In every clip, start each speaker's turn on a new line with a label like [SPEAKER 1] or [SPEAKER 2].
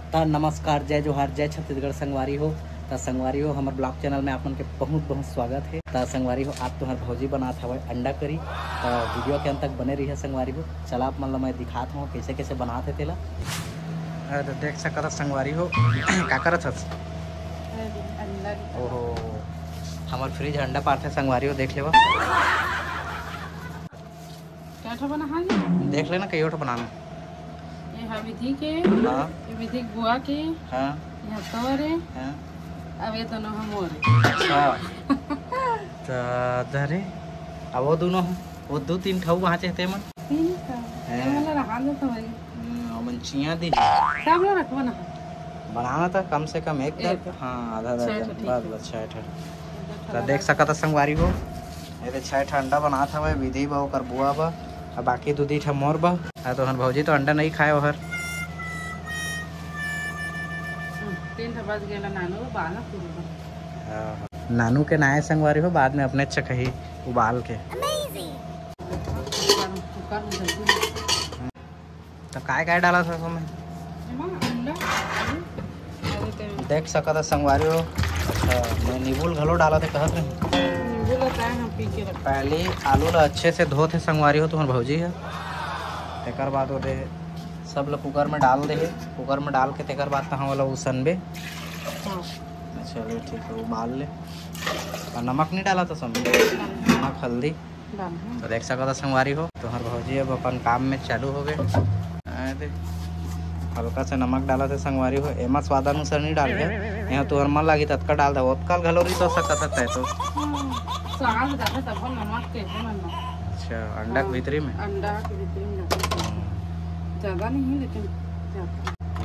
[SPEAKER 1] तो नमस्कार, जय जोहार, जय छत्तीसगढ़ संगवारी हो। तो संगवारी हो हमारे ब्लॉग चैनल में आपन के बहुत बहुत स्वागत है। तो संगवारी हो आप तुम्हारे भौजी बनात हवे अंडा करी। तो वीडियो के अंत तक बने रही है संगवारी हो। चला आप मन ला मैं दिखात हूँ कैसे कैसे बनाते तेला। तो देख सकता संगवारी हो का करत हस। ओहो हमार फ्रिज अंडा पारथे संगवारी हो, देख लेवा देख लेना कई बनाना
[SPEAKER 2] विधि के
[SPEAKER 1] हाँ
[SPEAKER 2] विधि बुआ के
[SPEAKER 1] हाँ
[SPEAKER 2] यहाँ तोरे
[SPEAKER 1] हाँ
[SPEAKER 2] अब ये दोनों हम और
[SPEAKER 1] अच्छा तो धरे अब वो दोनों वो दो तीन ठाऊ वहाँ चाहते मन
[SPEAKER 2] वाला रखा दो तो भाई
[SPEAKER 1] मंचिया दी
[SPEAKER 2] सब लोग रखवा ना
[SPEAKER 1] बनाना था कम से कम एक दर्जन। हाँ आधा दर्जन बस 6 तो देख सकता संगवारी हो ये 6 अंडा बना था वह विधि बा ओकर बुआ बा अब बाकी 2 ठा मोर बा। तो हन भौजी तो अंडा नहीं खाए ओहर
[SPEAKER 2] 3 बज गेला नानो बाना पूरा
[SPEAKER 1] नानू के नाये संगवारी हो बाद में अपने चखही उबाल के। तो काय डाला था उसमें देख सकता संगवारी हो। मैं नींबू घलो डाला थे कहत नहीं। पहले आलू ला अच्छे से धो थे संगवारी हो तुम्हारे भौजी है। तेकर बाद वो सब लोग कुकर में डाल दे, कुकर में डाल के तेकर बाद कहाँ वाला उसनबे। चलिए ठीक है उबाल ले। और नमक नहीं डाला था सब नमक हल्दी। तो देख सकता संगवारी हो तुम्हारे भौजी अब अपन काम में चालू हो गए। हल्का से नमक डाला था संगवारी हो, एमा स्वादानुसार नहीं डाल गया। यहाँ तो मन लगी तत्का डाल दे ओतकाल घलोरी तो सकता है तो अच्छा अंडा के भीतरी में
[SPEAKER 2] ज्यादा नहीं लेकिन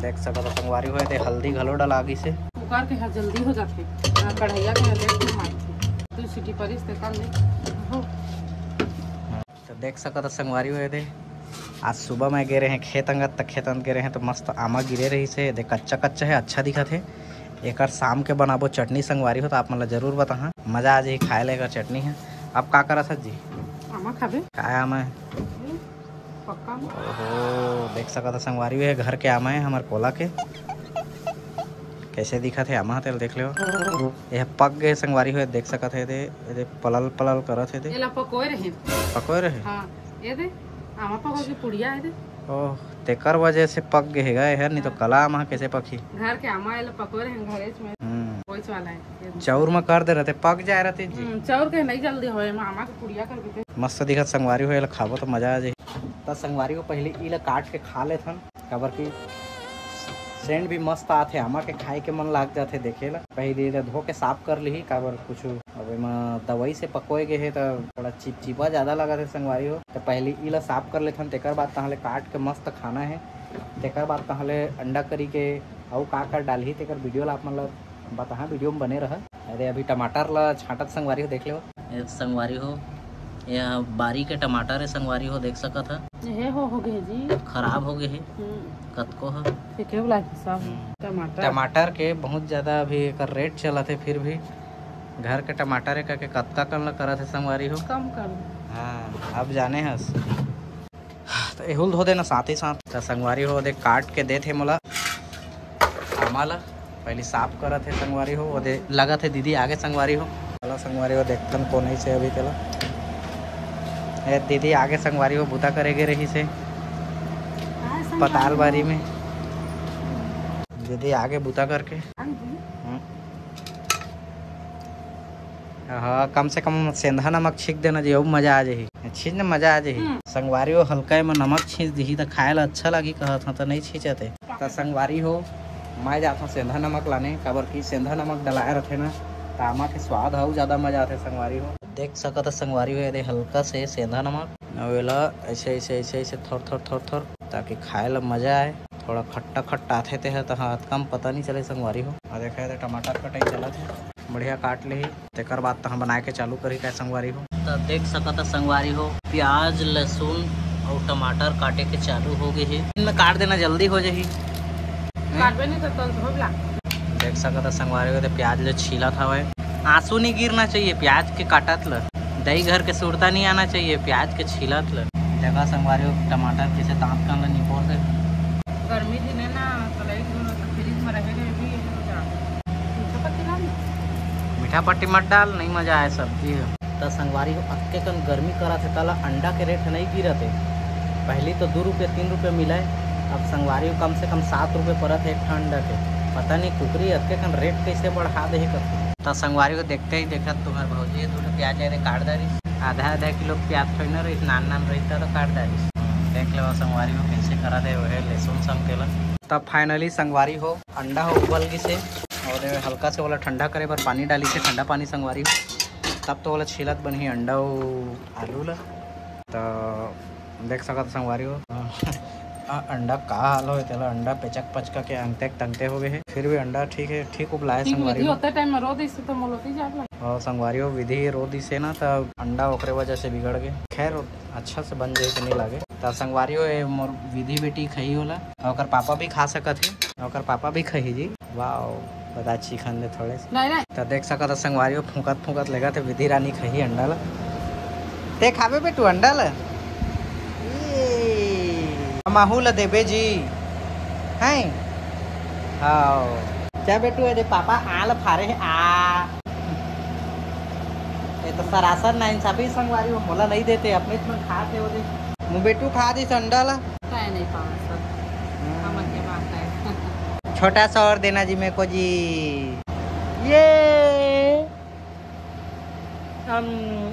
[SPEAKER 1] देख सकता संगवारी हो ते हल्दी घलो डाला आगी से
[SPEAKER 2] कुकर के जल्दी हो जाते कढ़ैया के लेट मारते तो सीटी परिस ते कर ले।
[SPEAKER 1] तो देख सकता संगवारी हो थे आज सुबह में गे रहे हैं खेत अंगत तक खेत अंग गे रहे हैं तो मस्त आमा गिरे रही से दे कच्चा कच्चा है अच्छा दिखत है। एक शाम के बनाबो चटनी संगवारी हो तो आप मतलब जरूर बता मजा आ जाए खाए लेकर चटनी है। अब का करा सर जी
[SPEAKER 2] आमा खाबे
[SPEAKER 1] का आमा है
[SPEAKER 2] पक्का
[SPEAKER 1] ओहो देख सकता संगवारी है घर के आमा है हमारे कोला के कैसे दिखा थे आमा तेल देख लो यह पक गए संगवारी हो देख सकत है दे पलल पलल करत है दे
[SPEAKER 2] एला पकोए रहे
[SPEAKER 1] हां
[SPEAKER 2] ये दे आमा पको की पुड़िया है दे
[SPEAKER 1] ओह तेकर वजह से पक गए है नहीं तो कला आमा कैसे पकी
[SPEAKER 2] घर के आमा एला पकोए रहे घरे में कोई वाला है
[SPEAKER 1] चाउर में कर दे रहते पक जाए रहते जी
[SPEAKER 2] चाउर के नहीं जल्दी होए आमा के पुड़िया कर देते
[SPEAKER 1] मस्त दिखत संगवारी हो खाबो तो मजा आ जाए। तो संगवारी को पहले इला काट के खा ले थन काबर की सेंट भी मस्त आथे आमा के खाए के मन लाग जाते देखेला। पहले धो के साफ कर ली काबर कुछ अब दवाई से पकोए गए है तो थोड़ा चिपचिपा ज्यादा लगा थे संगवारी हो। तो पहले इला साफ कर लेथन तेकर बाद तहले काट के मस्त खाना है। तेकर बाद तहले अंडा करी के और का डाली तेकर वीडियो ला आप मतलब बता वीडियो में बने रहा। अरे अभी टमाटर ला छाटत संगवारी हो देख लो संगवारी हो यह बारी के टमाटर है संगवारी हो देख सकत है
[SPEAKER 2] ये हो गए जी खराब
[SPEAKER 1] हो गए है कतको है
[SPEAKER 2] फेंके वाला हिसाब
[SPEAKER 1] टमाटर के बहुत ज्यादा अभी एकर रेट चला थे फिर भी घर के टमाटर है के कतका कम करत है संगवारी हो
[SPEAKER 2] कम कर।
[SPEAKER 1] हाँ अब जाने हस तो एहुल धो देना साथ ही साथ तो संगवारी हो देख काट के दे थे मोला आमा ला पहले साफ करत है संगवारी हो दे लगा थे दीदी आगे संगवारी हो चला संगवारी हो देखतन को नहीं से अभी चला दीदी आगे संगवारी हो बूता करेगे रही से पताल बारी में दीदी आगे बूता करके हाँ कम से कम सेंधा नमक छींक देना जी अब मजा आ जाही छींच ने मजा आ जाही। संगवारी हो हल्का में नमक छींच दी तो खाए ला अच्छा लगी कहत तो नहीं छींचते तो संगवारी हो मैं जाता हूँ सेंधा नमक लाने काबर की सेंधा नमक डलाए रहते ना तो आमा के स्वाद हो ज्यादा मजा आते संगवारी हो देख सकता संगवारी हो हल्का से सेंधा नमक वेला ऐसे ऐसे ऐसे ऐसे थोड़ ताकि खाए ला मजा आए। थोड़ा खट्टा खट्टा आते थे तो हाथ कम पता नहीं चले संगवारी हो और देखा तो टमाटर कटाई चला थे बढ़िया काट ले तेकर बाद तो हम बना के चालू करी क्या संगवारी हो। तो देख सकता संगवारी हो प्याज लहसुन और टमाटर काटे के चालू हो गए है इनमें काट देना जल्दी हो जाही देख सकता संगवारी हो प्याज ले छीला था वह आंसू नहीं गिरना चाहिए प्याज के काटत ल दही घर के सुरता नहीं आना चाहिए प्याज के छीलत ल देखा संगवारी हो टमाटर कैसे दांत कान निपोर से
[SPEAKER 2] गर्मी दिन है ना तो
[SPEAKER 1] मीठा पट्टी मत डाल, नहीं मजा आए सब्जी है। तो संगवारी हो अक्के कन गर्मी करा थे तला अंडा के रेट नहीं गिरते। पहली तो 2 रुपये 3 रुपये मिला है, अब संगवारी हो कम से कम 7 रुपये पड़त है एक अंडा के। पता नहीं कुकरी अक्के कन रेट कैसे बढ़ा दे करते। तो संगवारी को देखते ही देखा तुम्हारे भौजी थोड़ा प्याज काट दारी, आधा किलो प्याज थोड़ी ना रही, नान रहता तो काट दारी। देख लो संगवारी हो कैसे करा दे वह लहसुन सम केला। तब फाइनली संगवारी हो अंडा हो उबल गई से और हल्का से वाला ठंडा करे पर पानी डाली से ठंडा पानी संगवारी हो। तब तो वाला छिलत बनी अंडा हो आलू ला। तो देख सकत संगवारी हो अंडा का हाल हो तेला अंडा पेचक पचका के अंगते टंगते हो गए है। फिर भी अंडा ठीक है, ठीक उबलाए संगवारी हो। और संगवारी हो विधि रो दी से ना तब अंडा ओकरे वजह से बिगड़ गए। खैर अच्छा से बन जाए तो नहीं लागे। तो संगवारी हो मोर विधि बेटी खई होला और पापा भी खा सकत है और पापा भी खही जी। वाह बता चिकन दे थोड़े से तो देख सकत संगवारी हो फूकत फूकत लगा थे विधि रानी खही अंडा ला। ते खाबे बेटू अंडा ला माहू ला देबे जी हैं। हाँ क्या बेटू है पापा आल फारे है आ ये तो सरासर ना इंसाफी संगवारी हो मोला नहीं देते अपने में खाते हो दे मु बेटू खा दी अंडा ला
[SPEAKER 2] नहीं पावा सर हमन के बात है।
[SPEAKER 1] छोटा सा और देना जी मेरे को जी। ये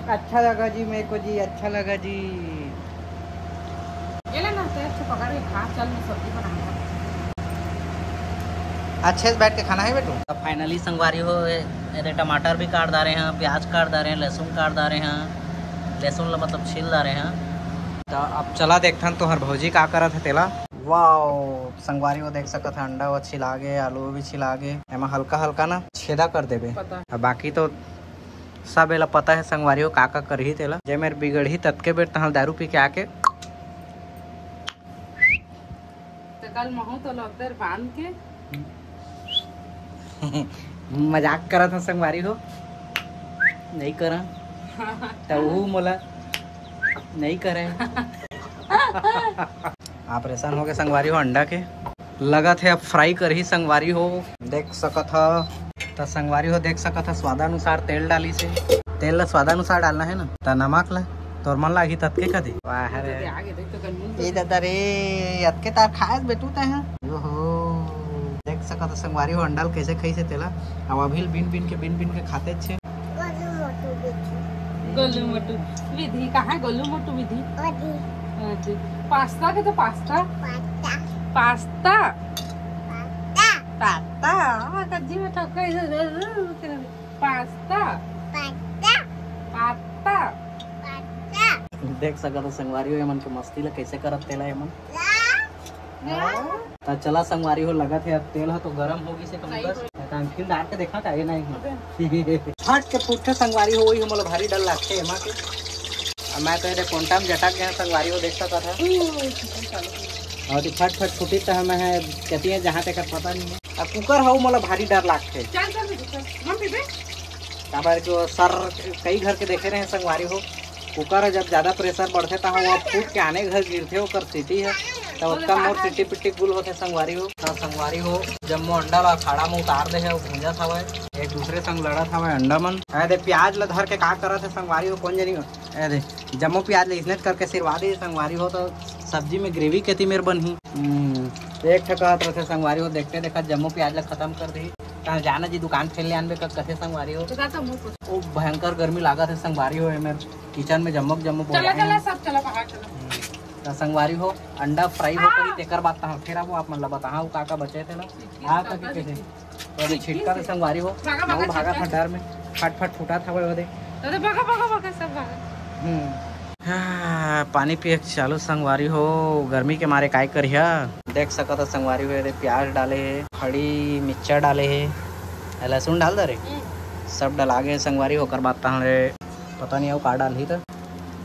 [SPEAKER 1] अच्छा लगा जी मेरे को जी, अच्छा लगा जी।
[SPEAKER 2] ये ले ना से पकड़ के खा चल मैं सब्जी बनाऊंगा।
[SPEAKER 1] अच्छे से बैठ के खाना है बेटू। अब फाइनली संगवारी हो ये टमाटर भी काट डाले हैं, प्याज काट डाले हैं, लहसुन काट डाले हैं, लहसुन मतलब छील डाले हैं। तो अब चला देखता तो हर भौजी का करत है तेला। वाह संगवारी वो देख सकत है अंडा वो छिला गे, आलू भी छिला गे, एमा हल्का हल्का ना छेदा कर देबे। बाकी तो सब एला पता है संगवारी हो का करही तेला। जे मेर बिगड़ी तत्के बेर तहल दारू पी के आके
[SPEAKER 2] कल महू तो लगदर बांध के
[SPEAKER 1] मजाक करत है संगवारी हो नहीं करा तो वो मोला नहीं करे। आप परेशान हो गए संगवारी हो अंडा के लगा थे अब फ्राई कर ही संगवारी हो देख सकत है। तो संगवारी हो देख सकत है स्वादानुसार तेल डाली से, तेल ला स्वादानुसार डालना है ना। तो नमक ला तोर मन लागी तत्के कदे वाह रे ये दादा रे अतके तार खास बेटू ता है। ओहो देख सकत संगवारी हो अंडा कैसे खाई से तेला। अब अभी बिन बिन के खाते छे।
[SPEAKER 2] गोलू मोटू विधि कहाँ गोलू मोटू विधि पास्ता के तो पास्ता पास्ता पास्ता कज्जी में ठोका पास्ता पास्ता
[SPEAKER 1] देख सकत संगवारी हो मन के मस्ती ला कैसे करत तेला मन। तो चला संगवारी हो लगा थे अब तेल है तो गरम होगी से कम बस फिर डाल के देखा था ये नहीं फट के पुट्ठे संगवारी हो वही हमला भारी डर लगते एमा के। मैं तो ये कोंटा में जटक गया संगवारी हो देख सकता था और फट फट फुटी तो हमें है कहती है जहाँ तक पता नहीं है। अब कुकर हो मोला भारी डर लगते जो सर कई घर के देखे रहे संगवारी हो कुकर जब ज्यादा प्रेशर बढ़ते तो वो फूट के आने घर गिरते ओकर सीटी है तो उसका मोर सिटी पिट्टी गुल होते संगवारी हो। तो संगवारी हो जब मो अंडा ला खाड़ा में उतार दे है भूंजा था एक दूसरे संग लड़ा था अंडा मन दे प्याज ला धर के का करत है संगवारी हो कौन जानी दे जम्मो प्याज ले इसने करके सिरवा दे संगवारी हो। तो सब्जी में ग्रेवी केती मेर बनही एक ठकत रहे संगवारी हो देखते देखा जम्मो प्याज ला खत्म कर दी। कहाँ जाना जी दुकान फेल ले आनबे कथे संगवारी हो ओ भयंकर गर्मी लागत है संगवारी हो मेरे किचन में जम्मो तो संगवारी हो अंडा फ्राई हो करी तेकर बात फिर आप मतलब बताओ का बचे थे ना आ कैसे तो अभी छिटका तो संगवारी हो वो भागा था डर में फट फट फूटा था वो दे पानी पिए चालू संगवारी हो गर्मी के मारे काय करिया देख सकत संगवारी हो प्याज डाले है, खड़ी मिर्चा डाले है, लहसुन डाल दे रे सब डला गए संगवारी हो। कर बात पता नहीं हो का डाल ही तो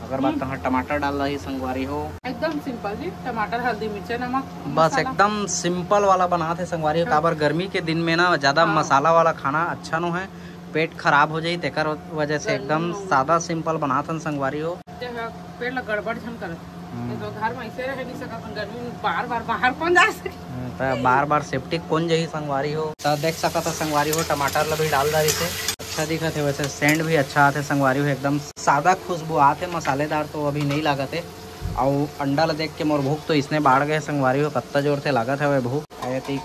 [SPEAKER 1] अगर बात टमाटर डाल रही संगवारी हो
[SPEAKER 2] एकदम सिंपल जी टमाटर हल्दी मिर्चा नमक
[SPEAKER 1] बस एकदम सिंपल वाला बनाते संगवारी हो। काबर गर्मी के दिन में ना ज्यादा मसाला वाला खाना अच्छा न है पेट खराब हो जाये तेकर वजह से एकदम सादा सिंपल बनाते संगवारी हो।
[SPEAKER 2] पेट ला गड़बड़ झन कर तो घर में ऐसे रह नहीं सकत गर्मी में बार बार बाहर कौन जा सके
[SPEAKER 1] बार बार सेप्टिक कौन जही संगवारी हो। तो देख सकत संगवारी हो टमाटर ला भी डाल दे से अच्छा दिखत है। वैसे सेंट भी अच्छा आते संगवारी हो, एकदम सादा खुशबू आते, मसालेदार तो अभी नहीं लागत है। और अंडा ला देख के मोर भूख तो इसने बाढ़ गए संगवारी हो, कत्ता जोर से लागत है वह भूख।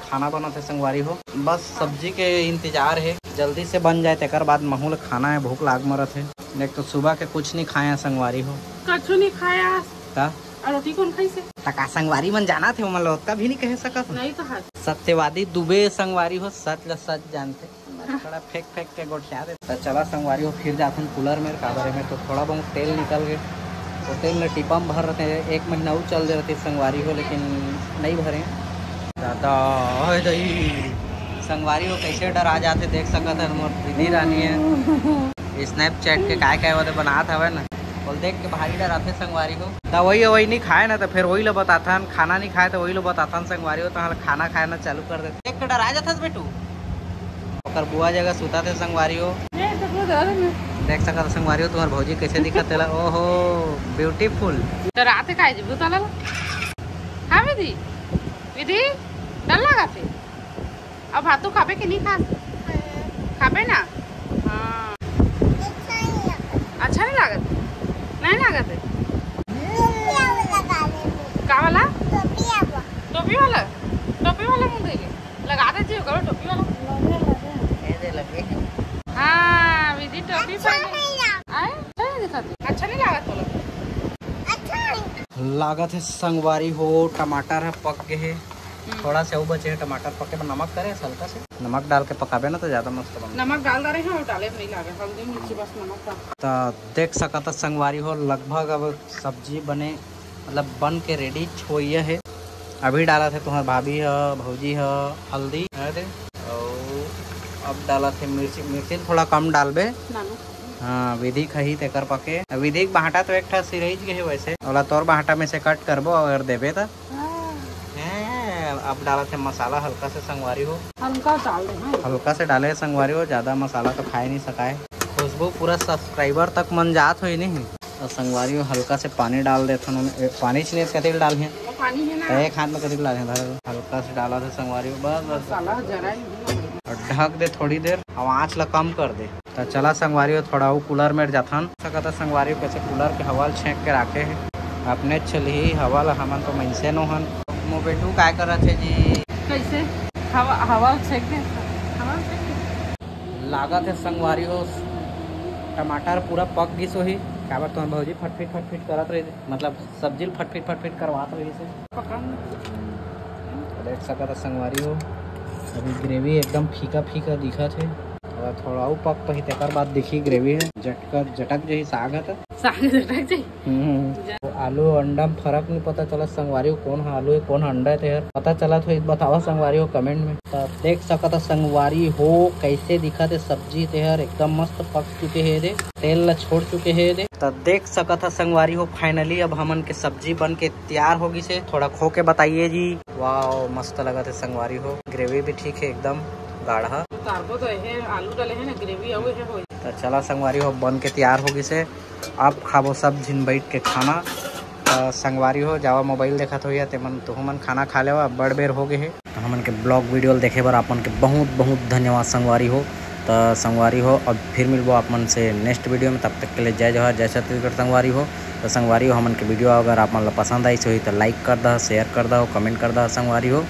[SPEAKER 1] खाना बनत है संगवारी हो, बस सब्जी के इंतजार है, जल्दी से बन जाए तेकर बाद महूल खाना है, भूख लाग मरत है। देख तो सुबह के कुछ नहीं खाया संगवारी हो,
[SPEAKER 2] कछु नहीं खाया।
[SPEAKER 1] का
[SPEAKER 2] रोटी कौन खाई से?
[SPEAKER 1] तका संगवारी मन जाना थे मन लोग का भी नहीं कह सकत
[SPEAKER 2] नहीं तो हाथ
[SPEAKER 1] सत्यवादी दुबे संगवारी हो, सच ल सच जानते, थोड़ा फेंक फेंक के गोठिया दे। तो चला संगवारी हो फिर जाते कूलर में काबरे में, तो थोड़ा बहुत तेल निकल गए, तो तेल में टिपम भर रहे थे, 1 महीना वो चल रहे थे संगवारी हो, लेकिन नहीं भरे दादा। संगवारी हो कैसे डरा जाते देख सकत है, मोर दीदी रानी है स्नैपचैट के काय वाले बनात हवे ना, बोल देख के भारी डराते संगवारी को। तो वही नहीं खाए ना तो फिर वही लो बताथन, खाना नहीं खाए तो वही लो बताथन संगवारी हो, तो खाना खाना चालू कर देते। देख के डरा जाता बेटू, और बुआ जगह सुता थे संगवारी हो, देख सकत संगवारी हो तुम्हार भौजी कैसे दिखत है। ओहो ब्यूटीफुल।
[SPEAKER 2] डराते काय जी बुतला हाँ विधि विधि डर लगा थे। अब भातू खाबे कि नहीं खाबे ना? हाँ अच्छा नहीं लागत? नहीं लागत है का वाला? टोपी वाला मुँह देंगे लगा दे करो टोपी वाला। हाँ विधि टोपी अच्छा नहीं लागत बोला?
[SPEAKER 1] लागत है संगवारी हो टमाटर है पक गए है, थोड़ा से वो बचे है टमाटर पके में नमक करे हल्का से, नमक डाल के पकाबे ना तो ज्यादा मस्त बन।
[SPEAKER 2] नमक डाल रहे हैं और डाले नहीं लागे, हल्दी मिर्ची बस नमक डाल।
[SPEAKER 1] तो देख सकत संगवारी हो लगभग अब सब्जी बने मतलब बन के रेडी छोइए है। अभी डाला थे तुम्हारे भाभी है भौजी है हल्दी और अब डाला थे मिर्ची थोड़ा कम डालबे। हाँ विधि खही तेकर पके, विधि बाहटा तो एक ठा सिरहिज के है वैसे वाला, तोर बाहटा में से कट करबो और देबे तो। अब डाला थे मसाला हल्का से संगवारी हो, हल्का से डाले संगवारी हो, ज्यादा मसाला तो खाए नहीं सकाए। खुशबू पूरा सब्सक्राइबर तक मन जात हो नहीं, तो संगवारी हो हल्का से पानी डाल देते उन्होंने, पानी छीने कतिल डाल है एक हाथ में कतिल डाल हल्का से डाला था संगवारी हो, बस ढक दे थोड़ी देर और आँच ला कम कर दे। तो चला संगवारी हो थोड़ा वो कूलर में जाथन सकता संगवारी कैसे कूलर के हवा छेक के रखे है अपने चली हवा ला, हमन तो मनसे नो हन। मो बेटू काय कर रहे थे जी?
[SPEAKER 2] कैसे हवा छेक दे,
[SPEAKER 1] लागत है संगवारी हो टमाटर पूरा पक गिस हो ही काबर तो भौजी फटफिट करत रही, मतलब सब्जी फटफिट करवात रही से देख सकता संगवारी हो। अभी ग्रेवी एकदम फीका दिखा थे और थोड़ा वो पक पही तेकर बाद दिखी ग्रेवी है जटक जही साग है तो आलू अंडा में फर्क नहीं पता चला संगवारी हो कौन है आलू है कौन अंडा है पता चला तो बतावा संगवारी हो कमेंट में। तो देख सकता संगवारी हो कैसे दिखा थे सब्जी तेहर एकदम मस्त पक चुके है दे, तेल ला छोड़ चुके है दे। तो देख सकता संगवारी हो फाइनली अब हमन के सब्जी बन के तैयार होगी से, थोड़ा खो के बताइए जी। वाह मस्त लगा थे संगवारी हो, ग्रेवी भी ठीक है एकदम गाढ़ा,
[SPEAKER 2] तो आलू डाले है ना ग्रेवी है।
[SPEAKER 1] तो चला संगवारी हो बन के तैयार होगी से, आप खाबो सब जिन बैठ के खाना। तो संगवारी हो जावा मोबाइल देखा तो या तेमन तो हमन खाना खा लेवा बड़ बेर हो गए है। तो हमन के ब्लॉग वीडियो देखे बर आपन के बहुत धन्यवाद संगवारी हो। तो संगवारी हो अब फिर मिलबो आप मन से नेक्स्ट वीडियो में, तब तक के लिए जय जवाहर जय छत्तीसगढ़ संगवारी हो। तो संगवारी हो हमन के वीडियो अगर आप मन ला पसंद आई तो लाइक कर दा, शेयर कर दा, कमेंट कर दा संगवारी हो।